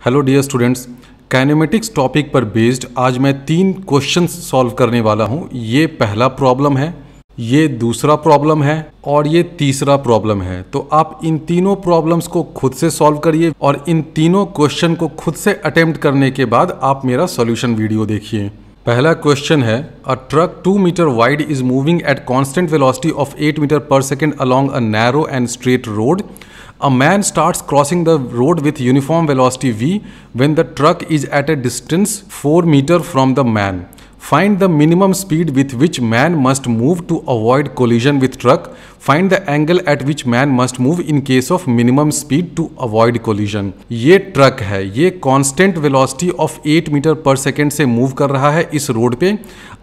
Hello dear students, kinematics topic पर based आज मैं 3 क्वेश्चंस सॉल्व करने वाला हूं। ये पहला प्रॉब्लम है, ये दूसरा प्रॉब्लम है और ये तीसरा प्रॉब्लम है। तो आप इन तीनों प्रॉब्लम्स को खुद से सॉल्व करिए और इन तीनों क्वेश्चन को खुद से अटेम्प्ट करने के बाद आप मेरा सॉल्यूशन वीडियो देखिए। पहला क्वेश्चन है, a truck 2 metre wide is moving at constant velocity of 8 metre पर second along a narrow and straight road. A man starts crossing the road with uniform velocity v when the truck is at a distance 4 meter from the man. Find the minimum speed with which man must move to avoid collision with truck. Find the angle at which man must move in case of minimum speed to avoid collision. ये truck है, ये constant velocity of 8 metre पर second से move कर रहा है इस road पे।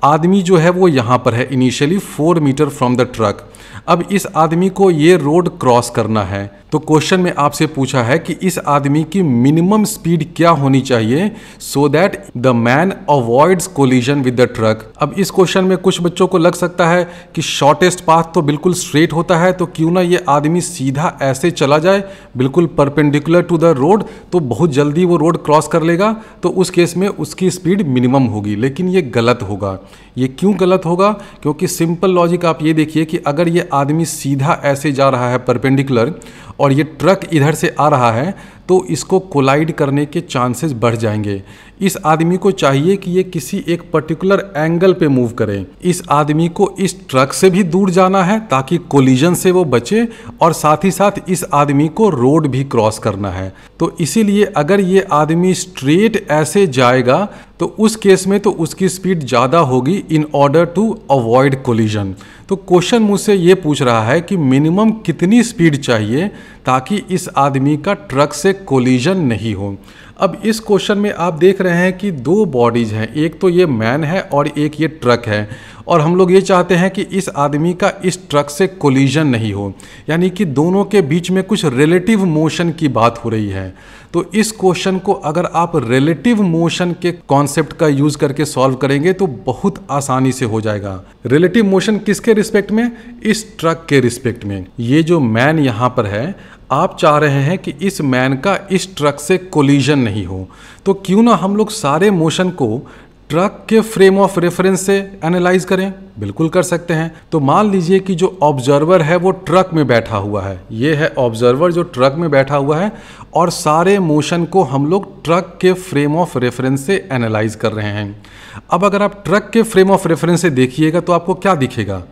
आदमी जो है वो यहाँ पर है initially 4 metre from the truck. अब इस आदमी को ये रोड क्रॉस करना है, तो क्वेश्चन में आपसे पूछा है कि इस आदमी की मिनिमम स्पीड क्या होनी चाहिए so that the man avoids collision with the truck. अब इस क्वेश्चन में कुछ बच्चों को लग सकता है कि शॉर्टेस्ट पाथ तो बिल्कुल स्ट्रेट होता है, तो क्यों ना ये आदमी सीधा ऐसे चला जाए बिल्कुल परपेंडिकुलर टू द रोड, तो बहुत जल्दी वो रोड क्रॉस कर लेगा, तो उस केस में उसकी स्पीड मिनिमम होगी। लेकिन ये गलत होगा। ये क्यों गलत होगा? क्योंकि सिंपल लॉजिक आप ये देखिए कि अगर ये आदमी सीधा ऐसे जा रहा है परपेंडिकुलर और ये ट्रक इधर से आ रहा है तो इसको कोलाइड करने के चांसेस बढ़ जाएंगे। इस आदमी को चाहिए कि ये किसी एक पर्टिकुलर एंगल पे मूव करे। इस आदमी को इस ट्रक से भी दूर जाना है ताकि कोलिजन से वो बचे, और साथ ही साथ इस आदमी को रोड भी क्रॉस करना है। तो इसीलिए अगर ये आदमी स्ट्रेट ऐसे जाएगा तो उस केस में तो उसकी स्पीड ज़्यादा होगी in order to avoid collision. तो क्वेश्चन मुझसे ये पूछ रहा है कि मिनिमम कितनी स्पीड चाहिए ताकि इस आदमी का ट्रक से कोलिजन नहीं हो। अब इस क्वेश्चन में आप देख रहे हैं कि 2 बॉडीज हैं, एक तो ये मैन है और एक ये ट्रक है, और हम लोग ये चाहते हैं कि इस आदमी का इस ट्रक से कोलिजन नहीं हो, यानी कि दोनों के बीच में कुछ रिलेटिव मोशन की बात हो रही है। तो इस क्वेश्चन को अगर आप रिलेटिव मोशन के कॉन्सेप्ट का यूज करके सॉल्व करेंगे तो बहुत आसानी से हो जाएगा। रिलेटिव मोशन किसके रिस्पेक्ट में? इस ट्रक के रिस्पेक्ट में। ये जो मैन यहाँ पर है, आप चाह रहे हैं कि इस मैन का इस ट्रक से कोलिजन नहीं हो, तो क्यों ना हम लोग सारे मोशन को ट्रक के फ्रेम ऑफ रेफरेंस से एनालाइज करें। बिल्कुल कर सकते हैं। तो मान लीजिए कि जो ऑब्जर्वर है वो ट्रक में बैठा हुआ है, ये है ऑब्जर्वर जो ट्रक में बैठा हुआ है, और सारे मोशन को हम लोग ट्रक के फ्रेम ऑफ रेफरेंस से एनालाइज कर रहे हैं। अब अगर आप ट्रक के फ्रेम ऑफ रेफरेंस से देखिएगा तो आपको क्या दिखेगा?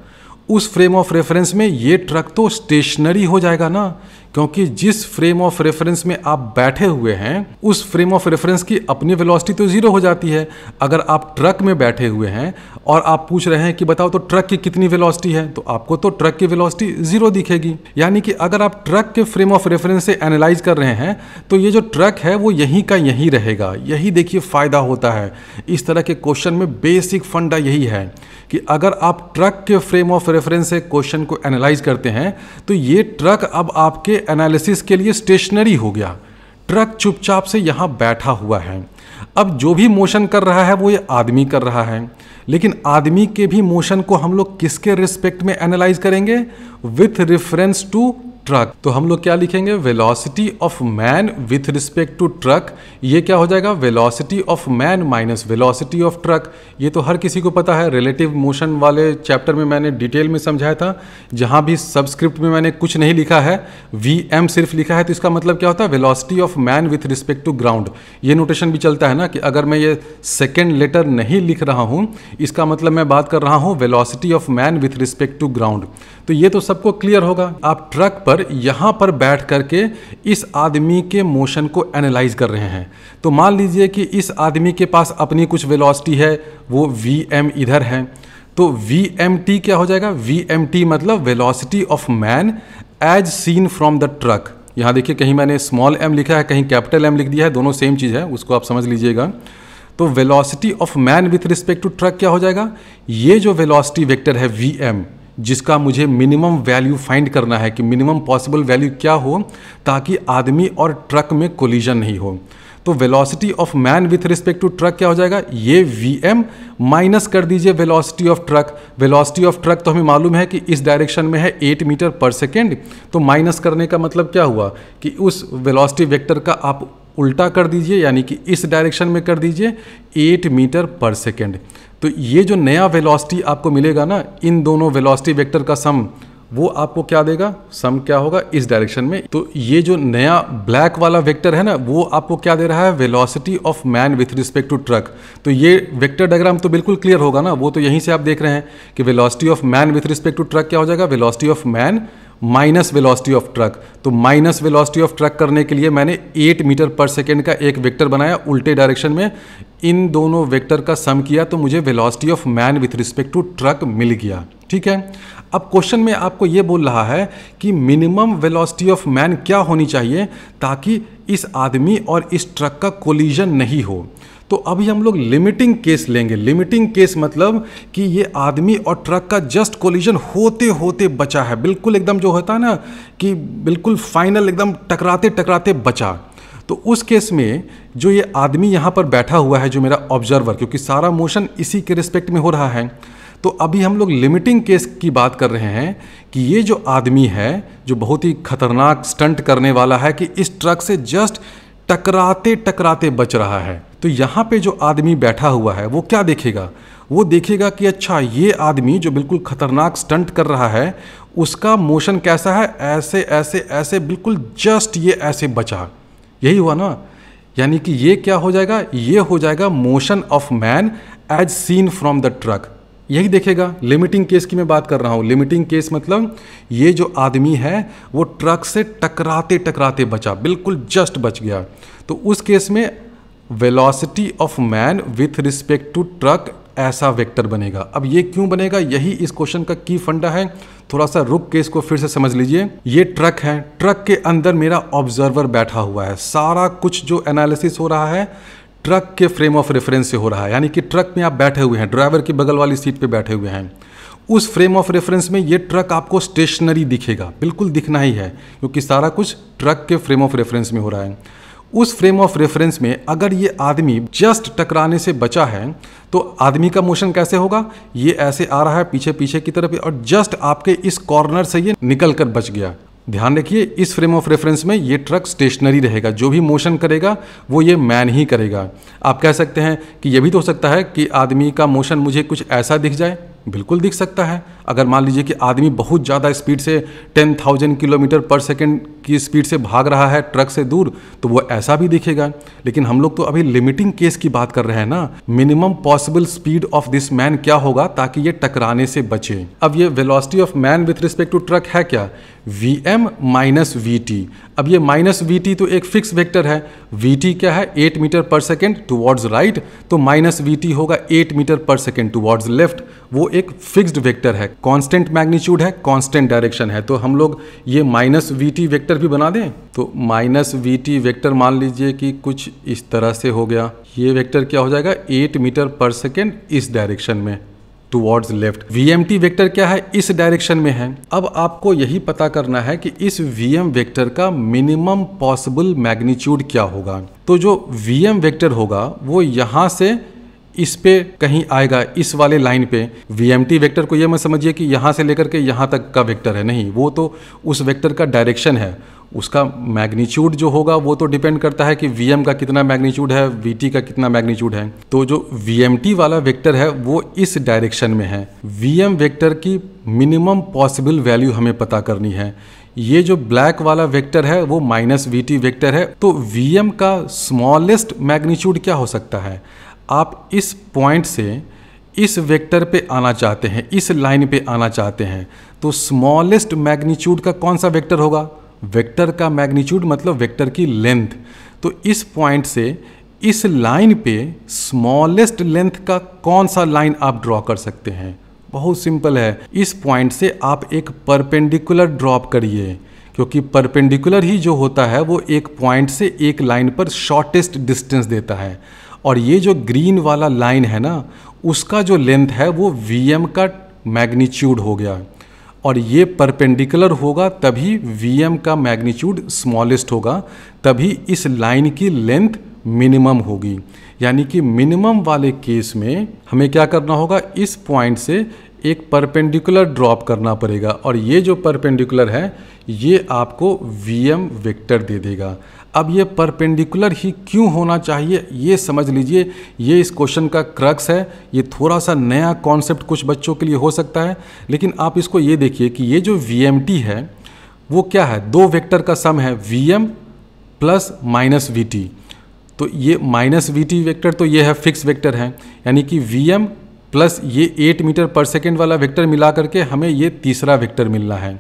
उस फ्रेम ऑफ रेफरेंस में ये ट्रक तो स्टेशनरी हो जाएगा ना, क्योंकि जिस फ्रेम ऑफ रेफरेंस में आप बैठे हुए हैं उस फ्रेम ऑफ रेफरेंस की अपनी वेलोसिटी तो 0 हो जाती है। अगर आप ट्रक में बैठे हुए हैं और आप पूछ रहे हैं कि बताओ तो ट्रक की कितनी वेलोसिटी है, तो आपको तो ट्रक की वेलोसिटी 0 दिखेगी। यानी कि अगर आप ट्रक के फ्रेम ऑफ रेफरेंस से एनालाइज कर रहे हैं तो ये जो ट्रक है वो यहीं का यहीं रहेगा। यही देखिए फ़ायदा होता है इस तरह के क्वेश्चन में। बेसिक फंडा यही है कि अगर आप ट्रक के फ्रेम ऑफ रेफरेंस से क्वेश्चन को एनालाइज करते हैं तो ये ट्रक अब आपके एनालिसिस के लिए स्टेशनरी हो गया। ट्रक चुपचाप से यहाँ बैठा हुआ है। अब जो भी मोशन कर रहा है वो ये आदमी कर रहा है, लेकिन आदमी के भी मोशन को हम लोग किसके रिस्पेक्ट में एनालाइज करेंगे? With reference to truck. तो हम लोग क्या लिखेंगे? Velocity of man with respect to truck. ये क्या हो जाएगा? Velocity of man minus velocity of truck. ये तो हर किसी को पता है, रिलेटिव मोशन वाले चैप्टर में मैंने डिटेल में समझाया था। जहाँ भी सबस्क्रिप्ट में मैंने कुछ नहीं लिखा है, VM सिर्फ लिखा है, तो इसका मतलब क्या होता है? Velocity of man with respect to ground. ये नोटेशन भी चलता है ना कि अगर मैं ये सेकेंड लेटर नहीं लिख रहा हूँ, इसका मतलब मैं बात कर रहा हूँ velocity of man with respect to ground. तो ये तो सबको क्लियर होगा। आप ट्रक पर यहाँ पर बैठ करके इस आदमी के मोशन को एनालाइज कर रहे हैं। तो मान लीजिए कि इस आदमी के पास अपनी कुछ वेलोसिटी है, वो VM इधर है, तो VMT क्या हो जाएगा? VMT मतलब velocity of man as seen from the truck. यहाँ देखिए कहीं मैंने स्मॉल m लिखा है, कहीं कैपिटल M लिख दिया है, दोनों सेम चीज़ है, उसको आप समझ लीजिएगा। तो velocity of man with respect to truck क्या हो जाएगा? ये जो वेलोसिटी वेक्टर है VM, जिसका मुझे मिनिमम वैल्यू फाइंड करना है कि मिनिमम पॉसिबल वैल्यू क्या हो ताकि आदमी और ट्रक में कोलिजन नहीं हो, तो velocity of man with respect to truck क्या हो जाएगा? ये VM माइनस कर दीजिए velocity of truck. Velocity of truck तो हमें मालूम है कि इस डायरेक्शन में है 8 मीटर पर सेकेंड, तो माइनस करने का मतलब क्या हुआ कि उस वेलोसिटी वेक्टर का आप उल्टा कर दीजिए, यानी कि इस डायरेक्शन में कर दीजिए 8 मीटर पर सेकेंड। तो ये जो नया वेलोसिटी आपको मिलेगा ना, इन दोनों वेलोसिटी वेक्टर का सम, वो आपको क्या देगा, सम क्या होगा इस डायरेक्शन में। तो ये जो नया ब्लैक वाला वेक्टर है ना, वो आपको क्या दे रहा है, velocity of man with respect to truck. तो ये वेक्टर डायग्राम तो बिल्कुल क्लियर होगा ना, वो तो यहीं से आप देख रहे हैं कि velocity of man with respect to truck क्या हो जाएगा, velocity of man minus velocity of truck. तो माइनस वेलोसिटी ऑफ ट्रक करने के लिए मैंने 8 मीटर पर सेकेंड का एक वेक्टर बनाया उल्टे डायरेक्शन में, इन दोनों वेक्टर का सम किया तो मुझे velocity of man with respect to truck मिल गया। ठीक है, अब क्वेश्चन में आपको ये बोल रहा है कि मिनिमम वेलोसिटी ऑफ मैन क्या होनी चाहिए ताकि इस आदमी और इस ट्रक का कोलिजन नहीं हो। तो अभी हम लोग लिमिटिंग केस लेंगे। लिमिटिंग केस मतलब कि ये आदमी और ट्रक का जस्ट कोलिजन होते होते बचा है, बिल्कुल एकदम जो होता है ना कि बिल्कुल फाइनल एकदम टकराते टकराते बचा। तो उस केस में जो ये आदमी यहाँ पर बैठा हुआ है, जो मेरा ऑब्जर्वर, क्योंकि सारा मोशन इसी के रिस्पेक्ट में हो रहा है, तो अभी हम लोग लिमिटिंग केस की बात कर रहे हैं कि ये जो आदमी है जो बहुत ही खतरनाक स्टंट करने वाला है कि इस ट्रक से जस्ट टकराते टकराते बच रहा है। तो यहाँ पे जो आदमी बैठा हुआ है वो क्या देखेगा, वो देखेगा कि अच्छा ये आदमी जो बिल्कुल खतरनाक स्टंट कर रहा है उसका मोशन कैसा है, ऐसे ऐसे ऐसे बिल्कुल जस्ट ये ऐसे बचा। यही हुआ ना, यानी कि ये क्या हो जाएगा, ये हो जाएगा motion of man as seen from the truck. यही देखेगा। लिमिटिंग केस की मैं बात कर रहा हूँ। लिमिटिंग केस मतलब ये जो आदमी है वो ट्रक से टकराते टकराते बचा, बिल्कुल जस्ट बच गया। तो उस केस में velocity of man with respect to truck ऐसा वेक्टर बनेगा। अब ये क्यों बनेगा, यही इस क्वेश्चन का की फंडा है। थोड़ा सा रुक के इसको फिर से समझ लीजिए। ये ट्रक है, ट्रक के अंदर मेरा ऑब्जर्वर बैठा हुआ है, सारा कुछ जो एनालिसिस हो रहा है ट्रक के फ्रेम ऑफ रेफरेंस से हो रहा है। यानी कि ट्रक में आप बैठे हुए हैं, ड्राइवर की बगल वाली सीट पे बैठे हुए हैं, उस फ्रेम ऑफ रेफरेंस में ये ट्रक आपको स्टेशनरी दिखेगा, बिल्कुल दिखना ही है क्योंकि सारा कुछ ट्रक के फ्रेम ऑफ रेफरेंस में हो रहा है। उस फ्रेम ऑफ रेफरेंस में अगर ये आदमी जस्ट टकराने से बचा है तो आदमी का मोशन कैसे होगा, ये ऐसे आ रहा है पीछे पीछे की तरफ और जस्ट आपके इस कॉर्नर से ये निकल कर बच गया। ध्यान रखिए, इस फ्रेम ऑफ रेफरेंस में ये ट्रक स्टेशनरी रहेगा, जो भी मोशन करेगा वो ये मैन ही करेगा। आप कह सकते हैं कि ये भी तो हो सकता है कि आदमी का मोशन मुझे कुछ ऐसा दिख जाए, बिल्कुल दिख सकता है। अगर मान लीजिए कि आदमी बहुत ज़्यादा स्पीड से 10,000 किलोमीटर पर सेकंड की स्पीड से भाग रहा है ट्रक से दूर, तो वो ऐसा भी दिखेगा। लेकिन हम लोग तो अभी लिमिटिंग केस की बात कर रहे हैं ना, minimum possible speed of this man क्या होगा ताकि ये टकराने से बचे। अब ये velocity of man with respect to truck है क्या, Vm माइनस Vt। अब ये माइनस Vt तो एक फिक्स वेक्टर है, Vt क्या है 8 मीटर पर सेकेंड टुवर्ड्स राइट, तो माइनस Vt होगा 8 मीटर पर सेकेंड टुवर्ड्स लेफ्ट। वो एक फिक्स्ड वेक्टर है, कांस्टेंट मैग्नीट्यूड है, कांस्टेंट डायरेक्शन है। तो हम लोग ये माइनस Vt वेक्टर भी बना दें, तो माइनस Vt वेक्टर मान लीजिए कि कुछ इस तरह से हो गया। ये वेक्टर क्या हो जाएगा 8 मीटर पर सेकेंड इस डायरेक्शन में टुवर्ड्स लेफ्ट। Vmt वेक्टर क्या है, इस डायरेक्शन में है। अब आपको यही पता करना है कि इस Vm वेक्टर का मिनिमम पॉसिबल मैग्नीट्यूड क्या होगा। तो जो Vm वेक्टर होगा वो यहाँ से इस पे कहीं आएगा, इस वाले लाइन पे। Vmt वेक्टर को ये मत समझिए कि यहाँ से लेकर के यहाँ तक का वेक्टर है, नहीं, वो तो उस वेक्टर का डायरेक्शन है। उसका मैग्नीट्यूड जो होगा वो तो डिपेंड करता है कि Vm का कितना मैग्नीट्यूड है, Vt का कितना मैग्नीट्यूड है। तो जो Vmt वाला वेक्टर है वो इस डायरेक्शन में है। Vm वेक्टर की मिनिमम पॉसिबल वैल्यू हमें पता करनी है। ये जो ब्लैक वाला वेक्टर है वो माइनस Vt वेक्टर है। तो Vm का स्मॉलेस्ट मैग्नीट्यूड क्या हो सकता है, आप इस पॉइंट से इस वेक्टर पे आना चाहते हैं, इस लाइन पे आना चाहते हैं, तो स्मॉलेस्ट मैग्नीट्यूड का कौन सा वेक्टर होगा, वेक्टर का मैग्नीट्यूड मतलब वेक्टर की लेंथ। तो इस पॉइंट से इस लाइन पे स्मॉलेस्ट लेंथ का कौन सा लाइन आप ड्रॉ कर सकते हैं, बहुत सिंपल है। इस पॉइंट से आप एक परपेंडिकुलर ड्रॉप करिए, क्योंकि परपेंडिकुलर ही जो होता है वो एक पॉइंट से एक लाइन पर शॉर्टेस्ट डिस्टेंस देता है। और ये जो ग्रीन वाला लाइन है ना, उसका जो लेंथ है वो Vm का मैग्नीट्यूड हो गया, और ये परपेंडिकुलर होगा तभी Vm का मैग्नीट्यूड स्मॉलेस्ट होगा, तभी इस लाइन की लेंथ मिनिमम होगी। यानी कि मिनिमम वाले केस में हमें क्या करना होगा, इस पॉइंट से एक परपेंडिकुलर ड्रॉप करना पड़ेगा, और ये जो परपेंडिकुलर है ये आपको Vm वेक्टर दे देगा। अब ये परपेंडिकुलर ही क्यों होना चाहिए ये समझ लीजिए, ये इस क्वेश्चन का क्रक्स है। ये थोड़ा सा नया कॉन्सेप्ट कुछ बच्चों के लिए हो सकता है, लेकिन आप इसको ये देखिए कि ये जो VMT है वो क्या है, दो वेक्टर का सम है, VM प्लस माइनस VT। तो ये माइनस VT वेक्टर तो ये है फिक्स वेक्टर है, यानी कि VM प्लस ये 8 मीटर पर सेकेंड वाला वेक्टर मिला करके हमें ये तीसरा वेक्टर मिलना है।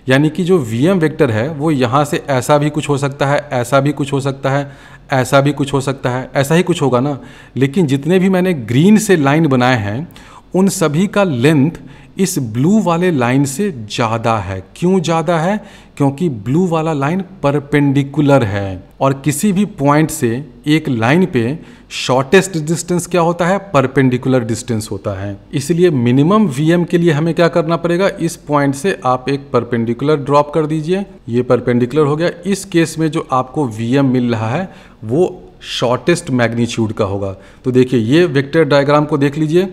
यानी कि जो VM वेक्टर है वो यहाँ से ऐसा भी कुछ हो सकता है, ऐसा भी कुछ हो सकता है, ऐसा भी कुछ हो सकता है, ऐसा ही कुछ होगा ना। लेकिन जितने भी मैंने ग्रीन से लाइन बनाए हैं उन सभी का लेंथ इस ब्लू वाले लाइन से ज़्यादा है। क्यों ज़्यादा है? क्योंकि ब्लू वाला लाइन परपेंडिकुलर है, और किसी भी पॉइंट से एक लाइन पे शॉर्टेस्ट डिस्टेंस क्या होता है, परपेंडिकुलर डिस्टेंस होता है। इसलिए मिनिमम VM के लिए हमें क्या करना पड़ेगा, इस पॉइंट से आप एक परपेंडिकुलर ड्रॉप कर दीजिए, ये परपेंडिकुलर हो गया। इस केस में जो आपको VM मिल रहा है वो शॉर्टेस्ट मैग्नीट्यूड का होगा। तो देखिए ये वेक्टर डायग्राम को देख लीजिए,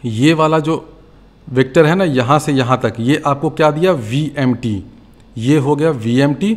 ये वाला जो वेक्टर है ना यहाँ से यहाँ तक, ये आपको क्या दिया, VMT, ये हो गया VMT।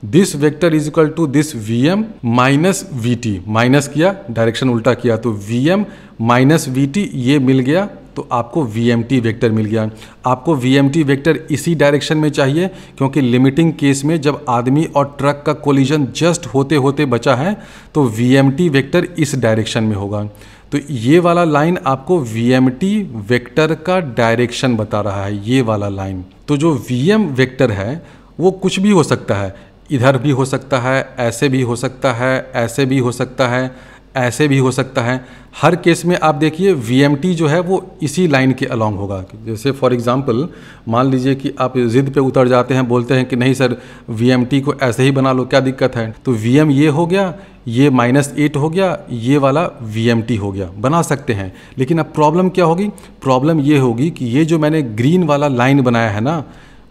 This vector is equal to this VM minus VT, minus किया, डायरेक्शन उल्टा किया, तो VM माइनस VT ये मिल गया, तो आपको VMT वेक्टर मिल गया। आपको VMT वेक्टर इसी डायरेक्शन में चाहिए, क्योंकि लिमिटिंग केस में जब आदमी और ट्रक का कोलिजन जस्ट होते होते बचा है तो VMT वेक्टर इस डायरेक्शन में होगा। तो ये वाला लाइन आपको VMT वेक्टर का डायरेक्शन बता रहा है, ये वाला लाइन। तो जो VM वेक्टर है वो कुछ भी हो सकता है, इधर भी हो सकता है, ऐसे भी हो सकता है, ऐसे भी हो सकता है, ऐसे भी हो सकता है। हर केस में आप देखिए VMT जो है वो इसी लाइन के अलोंग होगा। जैसे फॉर एग्जांपल मान लीजिए कि आप जिद पे उतर जाते हैं, बोलते हैं कि नहीं सर VMT को ऐसे ही बना लो, क्या दिक्कत है। तो VM ये हो गया, ये -8 हो गया, ये वाला VMT हो गया, बना सकते हैं। लेकिन अब प्रॉब्लम क्या होगी, प्रॉब्लम ये होगी कि ये जो मैंने ग्रीन वाला लाइन बनाया है ना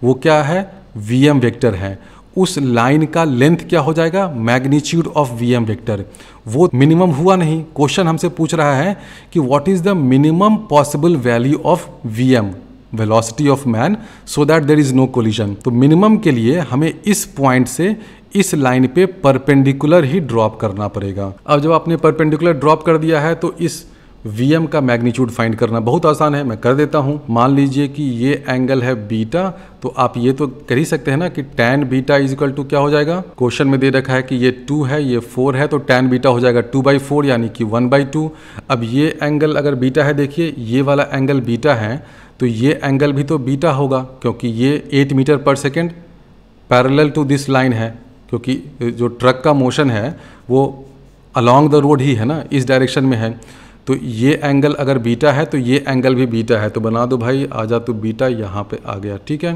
वो क्या है, VM वेक्टर है। उस लाइन का लेंथ क्या हो जाएगा, मैग्नीट्यूड ऑफ VM वेक्टर। वो मिनिमम हुआ नहीं। क्वेश्चन हमसे पूछ रहा है कि what is the minimum possible value of VM, velocity of man, so that there is no collision. तो मिनिमम के लिए हमें इस पॉइंट से इस लाइन पे परपेंडिकुलर ही ड्रॉप करना पड़ेगा। अब जब आपने परपेंडिकुलर ड्रॉप कर दिया है तो इस VM का मैग्नीट्यूड फाइंड करना बहुत आसान है, मैं कर देता हूँ। मान लीजिए कि ये एंगल है बीटा, तो आप ये तो कर ही सकते हैं ना कि tan beta is equal to क्या हो जाएगा, क्वेश्चन में दे रखा है कि ये 2 है, ये 4 है, तो tan बीटा हो जाएगा 2/4 यानी कि 1/2। अब ये एंगल अगर बीटा है, देखिए ये वाला एंगल बीटा है, तो ये एंगल भी तो बीटा होगा, क्योंकि ये 8 मीटर पर second parallel to this line है, क्योंकि जो ट्रक का मोशन है वो अलॉन्ग द रोड ही है ना, इस डायरेक्शन में है। तो ये एंगल अगर बीटा है तो ये एंगल भी बीटा है, तो बना दो भाई, आ जा तो बीटा यहाँ पे आ गया, ठीक है।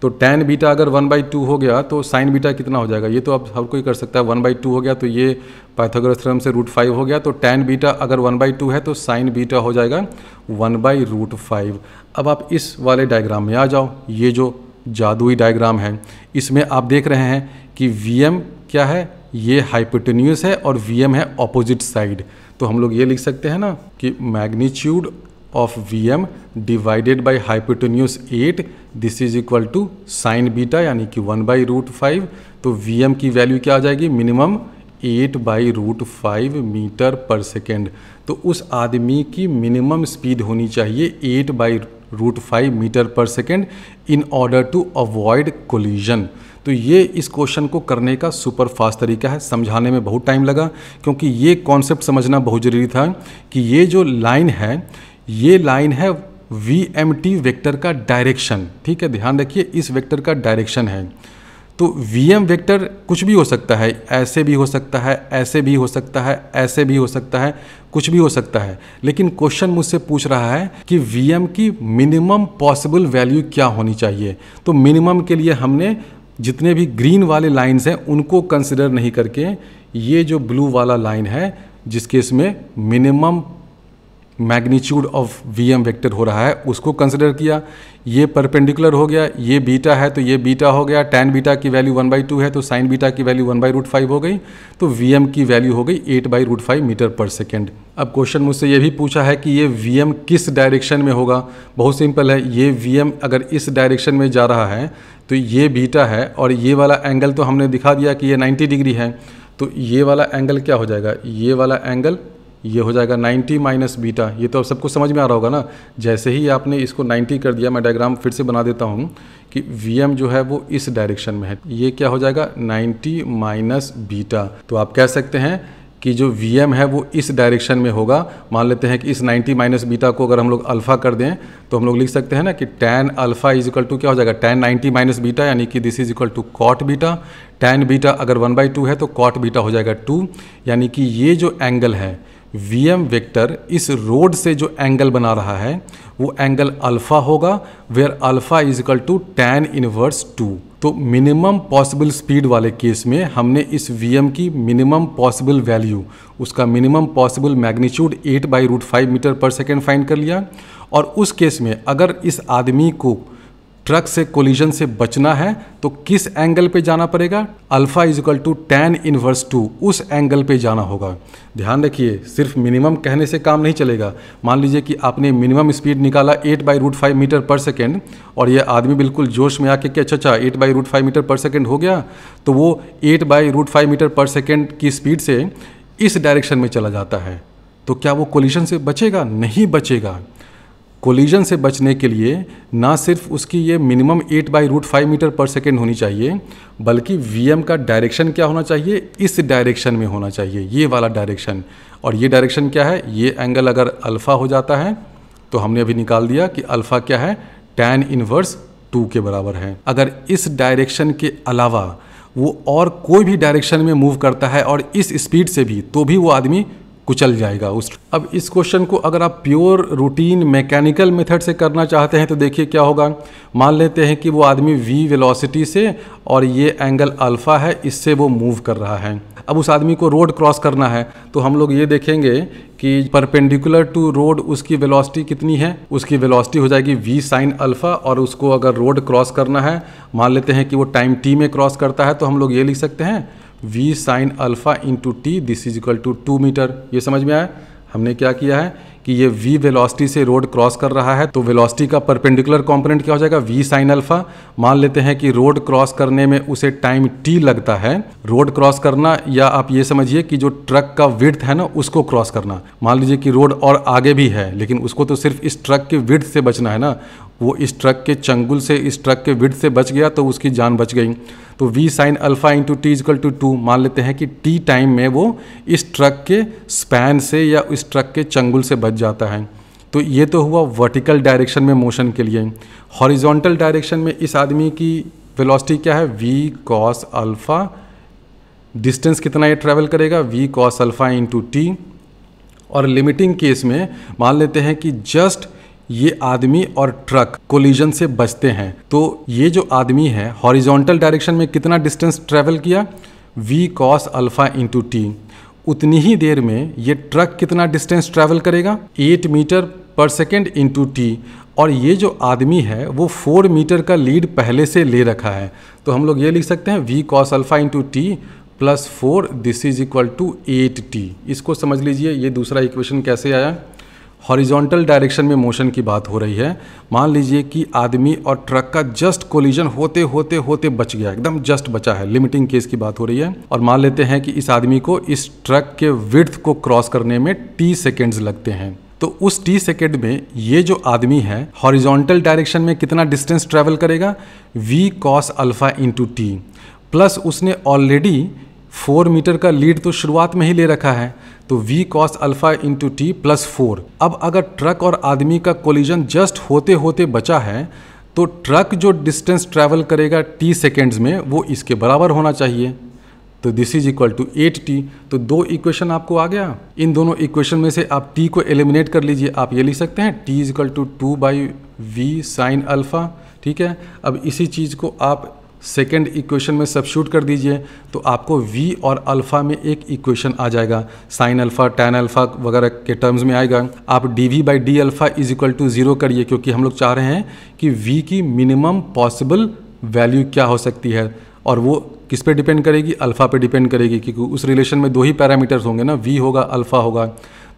तो tan बीटा अगर 1/2 हो गया तो sin बीटा कितना हो जाएगा, ये तो अब हर कोई कर सकता है। 1/2 हो गया तो ये पाइथागोरस थ्योरम से √5 हो गया, तो tan बीटा अगर 1/2 है तो sin बीटा हो जाएगा 1/√5। अब आप इस वाले डायग्राम में आ जाओ, ये जो जादुई डायग्राम है इसमें आप देख रहे हैं कि VM क्या है, ये हाइपोटेन्यूस है और VM है ऑपोजिट साइड। तो हम लोग ये लिख सकते हैं ना कि magnitude of VM divided by hypotenuse 8, this is equal to sine beta यानी कि 1/√5। तो VM की वैल्यू क्या आ जाएगी, मिनिमम 8/√5 मीटर पर सेकेंड। तो उस आदमी की मिनिमम स्पीड होनी चाहिए 8/√5 मीटर पर second in order to avoid collision. तो ये इस क्वेश्चन को करने का सुपर फास्ट तरीका है। समझाने में बहुत टाइम लगा, क्योंकि ये कॉन्सेप्ट समझना बहुत ज़रूरी था कि ये जो लाइन है ये लाइन है VMT वेक्टर का डायरेक्शन, ठीक है, ध्यान रखिए इस वेक्टर का डायरेक्शन है। तो VM वेक्टर कुछ भी हो सकता है, ऐसे भी हो सकता है, ऐसे भी हो सकता है, ऐसे भी हो सकता है, कुछ भी हो सकता है। लेकिन क्वेश्चन मुझसे पूछ रहा है कि VM की मिनिमम पॉसिबल वैल्यू क्या होनी चाहिए। तो मिनिमम के लिए हमने जितने भी ग्रीन वाले लाइंस हैं उनको कंसिडर नहीं करके ये जो ब्लू वाला लाइन है जिसके इसमें minimum magnitude of V M vector हो रहा है उसको कंसिडर किया। ये परपेंडिकुलर हो गया, ये बीटा है तो ये बीटा हो गया, tan बीटा की वैल्यू 1/2 है तो sin बीटा की वैल्यू 1/√5 हो गई, तो Vm की वैल्यू हो गई 8/√5 मीटर पर सेकेंड। अब क्वेश्चन मुझसे ये भी पूछा है कि ये Vm किस डायरेक्शन में होगा। बहुत सिंपल है, ये Vm अगर इस डायरेक्शन में जा रहा है तो ये बीटा है और ये वाला एंगल तो हमने दिखा दिया कि ये 90 डिग्री है, तो ये वाला एंगल क्या हो जाएगा, ये वाला एंगल ये हो जाएगा 90 माइनस बीटा। ये तो अब सबको समझ में आ रहा होगा ना। जैसे ही आपने इसको 90 कर दिया, मैं डायग्राम फिर से बना देता हूँ कि Vm जो है वो इस डायरेक्शन में है, ये क्या हो जाएगा 90 माइनस बीटा। तो आप कह सकते हैं कि जो Vm है वो इस डायरेक्शन में होगा। मान लेते हैं कि इस 90 माइनस बीटा को अगर हम लोग अल्फ़ा कर दें तो हम लोग लिख सकते हैं ना कि tan alpha is equal to क्या हो जाएगा tan 90 माइनस बीटा, यानी कि this is equal to cot beta. tan beta अगर 1/2 है तो cot बीटा हो जाएगा 2, यानी कि ये जो एंगल है Vm वेक्टर इस रोड से जो एंगल बना रहा है वो एंगल अल्फ़ा होगा, where alpha is equal to tan inverse 2। तो मिनिमम पॉसिबल स्पीड वाले केस में हमने इस Vm की मिनिमम पॉसिबल वैल्यू, उसका मिनिमम पॉसिबल मैग्नीट्यूड 8/√5 मीटर पर सेकेंड फाइंड कर लिया। और उस केस में अगर इस आदमी को ट्रक से कोलिजन से बचना है तो किस एंगल पे जाना पड़ेगा, alpha is equal to tan inverse 2, उस एंगल पे जाना होगा। ध्यान रखिए, सिर्फ मिनिमम कहने से काम नहीं चलेगा। मान लीजिए कि आपने मिनिमम स्पीड निकाला 8/√5 मीटर पर सेकेंड और ये आदमी बिल्कुल जोश में आके कि अच्छा 8/√5 मीटर पर सेकेंड हो गया, तो वो 8/√5 मीटर पर सेकेंड की स्पीड से इस डायरेक्शन में चला जाता है, तो क्या वो कोलिजन से बचेगा? नहीं बचेगा। कोलिजन से बचने के लिए ना सिर्फ उसकी ये मिनिमम 8/√5 मीटर पर सेकेंड होनी चाहिए, बल्कि Vm का डायरेक्शन क्या होना चाहिए, इस डायरेक्शन में होना चाहिए, ये वाला डायरेक्शन। और ये डायरेक्शन क्या है, ये एंगल अगर अल्फ़ा हो जाता है तो हमने अभी निकाल दिया कि अल्फ़ा क्या है tan इनवर्स 2 के बराबर है। अगर इस डायरेक्शन के अलावा वो और कोई भी डायरेक्शन में मूव करता है और इस स्पीड से भी, तो भी वो आदमी कुचल जाएगा उस। अब इस क्वेश्चन को अगर आप प्योर रूटीन मैकेनिकल मेथड से करना चाहते हैं तो देखिए क्या होगा। मान लेते हैं कि वो आदमी v वेलोसिटी से और ये एंगल अल्फ़ा है, इससे वो मूव कर रहा है। अब उस आदमी को रोड क्रॉस करना है तो हम लोग ये देखेंगे कि परपेंडिकुलर टू रोड उसकी वेलोसिटी कितनी है, उसकी वेलोसिटी हो जाएगी v साइन अल्फ़ा। और उसको अगर रोड क्रॉस करना है, मान लेते हैं कि वो टाइम t में क्रॉस करता है, तो हम लोग ये लिख सकते हैं v sine alpha into t, this is equal to 2 metre. ये समझ में आया? हमने क्या किया है कि ये v वेलोसिटी से रोड क्रॉस कर रहा है, तो वेलोसिटी का परपेंडिकुलर कंपोनेंट क्या हो जाएगा v साइन अल्फ़ा। मान लेते हैं कि रोड क्रॉस करने में उसे टाइम t लगता है। रोड क्रॉस करना, या आप ये समझिए कि जो ट्रक का विड्थ है ना उसको क्रॉस करना। मान लीजिए कि रोड और आगे भी है, लेकिन उसको तो सिर्फ इस ट्रक के विड्थ से बचना है ना। वो इस ट्रक के चंगुल से, इस ट्रक के विड्थ से बच गया तो उसकी जान बच गई। तो v sine alpha into t is equal to 2। मान लेते हैं कि t टाइम में वो इस ट्रक के स्पैन से या इस ट्रक के चंगुल से बच जाता है। तो ये तो हुआ वर्टिकल डायरेक्शन में मोशन के लिए। हॉरिजॉन्टल डायरेक्शन में इस आदमी की वेलोसिटी क्या है, v कॉस अल्फ़ा। डिस्टेंस कितना ये ट्रैवल करेगा, v cos alpha into T. और लिमिटिंग केस में मान लेते हैं कि जस्ट ये आदमी और ट्रक कोलिजन से बचते हैं, तो ये जो आदमी है हॉरिजॉन्टल डायरेक्शन में कितना डिस्टेंस ट्रैवल किया, v cos alpha into T. उतनी ही देर में ये ट्रक कितना डिस्टेंस ट्रैवल करेगा, 8 मीटर पर सेकेंड इंटू टी। और ये जो आदमी है वो 4 मीटर का लीड पहले से ले रखा है, तो हम लोग ये लिख सकते हैं v cos alpha into t plus 4, this is equal to 8t। इसको समझ लीजिए, ये दूसरा इक्वेशन कैसे आया। हॉरिजॉन्टल डायरेक्शन में मोशन की बात हो रही है। मान लीजिए कि आदमी और ट्रक का जस्ट कोलिजन होते होते होते बच गया, एकदम जस्ट बचा है, लिमिटिंग केस की बात हो रही है। और मान लेते हैं कि इस आदमी को इस ट्रक के विड्थ को क्रॉस करने में t सेकेंड्स लगते हैं। तो उस t सेकेंड में ये जो आदमी है हॉरिजॉन्टल डायरेक्शन में कितना डिस्टेंस ट्रैवल करेगा, v cos alpha into t. Plus उसने ऑलरेडी 4 मीटर का लीड तो शुरुआत में ही ले रखा है, तो v cos alpha into t plus 4। अब अगर ट्रक और आदमी का कोलिजन जस्ट होते होते बचा है, तो ट्रक जो डिस्टेंस ट्रैवल करेगा t सेकेंड्स में वो इसके बराबर होना चाहिए, तो this is equal to 8t। तो 2 इक्वेशन आपको आ गया। इन दोनों इक्वेशन में से आप t को एलिमिनेट कर लीजिए। आप ये लिख सकते हैं t is equal to 2/v sine alpha. ठीक है, अब इसी चीज़ को आप सेकेंड इक्वेशन में सब्स्टिट्यूट कर दीजिए तो आपको v और अल्फ़ा में एक इक्वेशन आ जाएगा, साइन अल्फ़ा टैन अल्फ़ा वगैरह के टर्म्स में आएगा। आप dv by D alpha is equal to 0 करिए, क्योंकि हम लोग चाह रहे हैं कि v की मिनिमम पॉसिबल वैल्यू क्या हो सकती है, और वो किस पे डिपेंड करेगी, अल्फ़ा पे डिपेंड करेगी, क्योंकि उस रिलेशन में 2 ही पैरामीटर्स होंगे ना, v होगा अल्फ़ा होगा।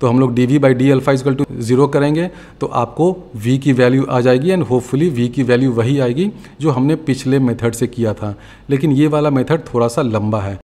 तो हम लोग dv by D alpha is equal to 0 करेंगे तो आपको v की वैल्यू आ जाएगी, एंड होपफुली v की वैल्यू वही आएगी जो हमने पिछले मेथड से किया था। लेकिन ये वाला मेथड थोड़ा सा लंबा है।